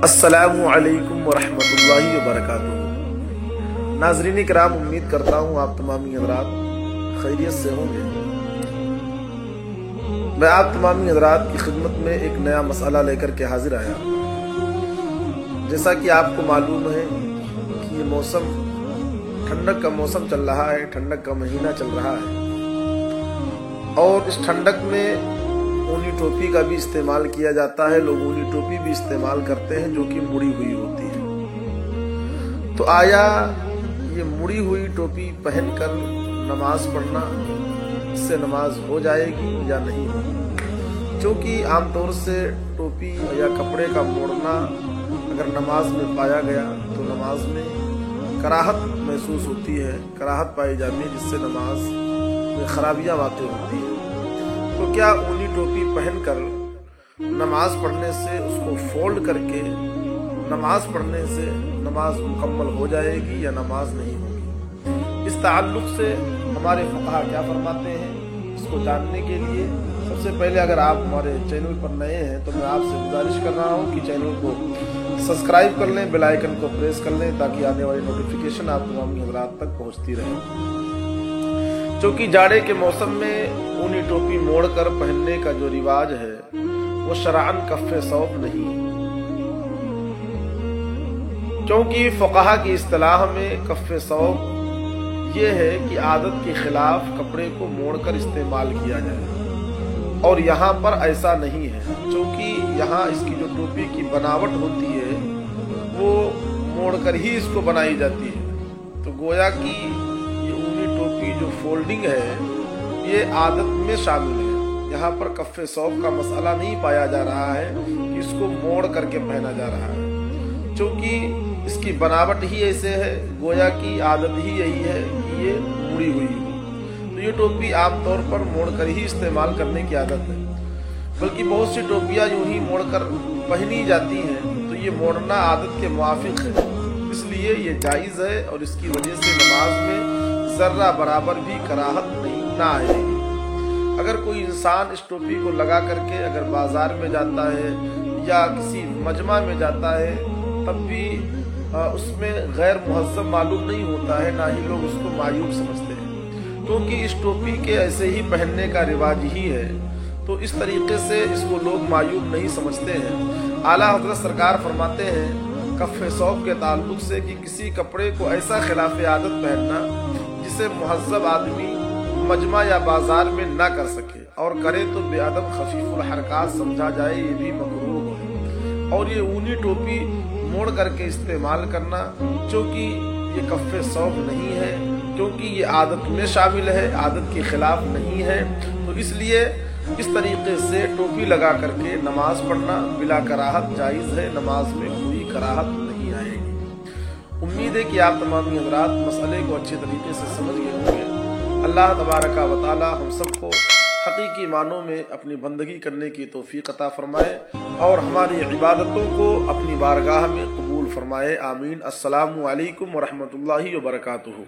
السلام علیکم ورحمۃ اللہ وبرکاتہ۔ ناظرین کرام، امید کرتا ہوں آپ تمامی حضرات خیریت سے ہوں گے۔ میں آپ تمامی حضرات کی خدمت میں ایک نیا مسئلہ لے کر کے حاضر آیا۔ جیسا کہ آپ کو معلوم ہے کہ یہ موسم ٹھنڈک کا موسم چل رہا ہے، ٹھنڈک کا مہینہ چل رہا ہے، اور اس ٹھنڈک میں اونی ٹوپی کا بھی استعمال کیا جاتا ہے۔ لوگ اونی ٹوپی بھی استعمال کرتے ہیں جو کہ مڑی ہوئی ہوتی ہے۔ تو آیا یہ مڑی ہوئی ٹوپی پہن کر نماز پڑھنا، اس سے نماز ہو جائے گی یا نہیں ہوگی؟ کیونکہ عام طور سے ٹوپی یا کپڑے کا موڑنا اگر نماز میں پایا گیا تو نماز میں کراہت محسوس ہوتی ہے، کراہت پائی جاتی ہے، جس سے نماز میں خرابیاں واقع ہوتی ہیں۔ تو کیا اونی ٹوپی پہن کر نماز پڑھنے سے، اس کو فولڈ کر کے نماز پڑھنے سے نماز مکمل ہو جائے گی یا نماز نہیں ہوگی؟ اس تعلق سے ہمارے فقہا کیا فرماتے ہیں، اس کو جاننے کے لیے سب سے پہلے اگر آپ ہمارے چینل پر نئے ہیں تو میں آپ سے گزارش کر رہا ہوں کہ چینل کو سبسکرائب کر لیں، بیل آئیکن کو پریس کر لیں، تاکہ آنے والی نوٹیفیکیشن آپ تمام حضرات تک پہنچتی رہے۔ چونکہ جاڑے کے موسم میں اونی ٹوپی موڑ کر پہننے کا جو رواج ہے وہ شرعاً کف ثوب نہیں، کیونکہ فقہا کی اصطلاح میں کف ثوب یہ ہے کہ عادت کے خلاف کپڑے کو موڑ کر استعمال کیا جائے، اور یہاں پر ایسا نہیں ہے، چونکہ یہاں اس کی جو ٹوپی کی بناوٹ ہوتی ہے وہ موڑ کر ہی اس کو بنائی جاتی ہے۔ تو گویا کہ ٹوپی جو فولڈنگ ہے یہ عادت میں شامل ہے، یہاں پر کف ثوب کا مسئلہ نہیں پایا جا رہا ہے کہ اس کو موڑ کر کے پہنا جا رہا ہے، چونکہ اس کی بناوٹ ہی ایسے ہے، گویا کی عادت ہی یہی ہے کہ یہ مڑی ہوئی ہو۔ تو یہ ٹوپی عام طور پر موڑ کر ہی استعمال کرنے کی عادت ہے، بلکہ بہت سی ٹوپیاں یوں ہی موڑ کر پہنی جاتی ہیں، تو یہ موڑنا عادت کے موافق ہے، اس لیے یہ جائز ہے، اور اس کی وجہ سے نماز میں ذرہ برابر بھی کراہت نہ آئے گی۔ اگر کوئی انسان اس ٹوپی کو لگا کر کے اگر بازار میں جاتا ہے یا کسی مجمع میں جاتا ہے، تب بھی اس میں غیر مہذب معلوم نہیں ہوتا ہے، نہ ہی لوگ اس کو معیوب سمجھتے ہیں، کیونکہ اس ٹوپی کے ایسے ہی پہننے کا رواج ہی ہے، تو اس طریقے سے اس کو لوگ معیوب نہیں سمجھتے ہیں۔ اعلیٰ حضرت سرکار فرماتے ہیں کف ثوب کے تعلق سے کہ کسی کپڑے کو ایسا خلاف عادت پہننا جسے مہذب آدمی مجمع یا بازار میں نہ کر سکے، اور کرے تو بے ادب خفیف الحرکات سمجھا جائے، یہ بھی مکروہ ہے۔ اور یہ اونی ٹوپی موڑ کر کے استعمال کرنا چونکہ یہ کف ثوب نہیں ہے، کیونکہ یہ عادت میں شامل ہے، عادت کے خلاف نہیں ہے، تو اس لیے اس طریقے سے ٹوپی لگا کر کے نماز پڑھنا بلا کراہت جائز ہے، نماز میں کوئی کراہت نہیں آئے گی۔ امید ہے کہ آپ تمامی حضرات مسئلے کو اچھے طریقے سے سمجھ گئے ہوں گے۔ اللہ تبارک و تعالی ہم سب کو حقیقی معنوں میں اپنی بندگی کرنے کی توفیق عطا فرمائے، اور ہماری عبادتوں کو اپنی بارگاہ میں قبول فرمائے، آمین۔ السلام علیکم ورحمۃ اللہ وبرکاتہ۔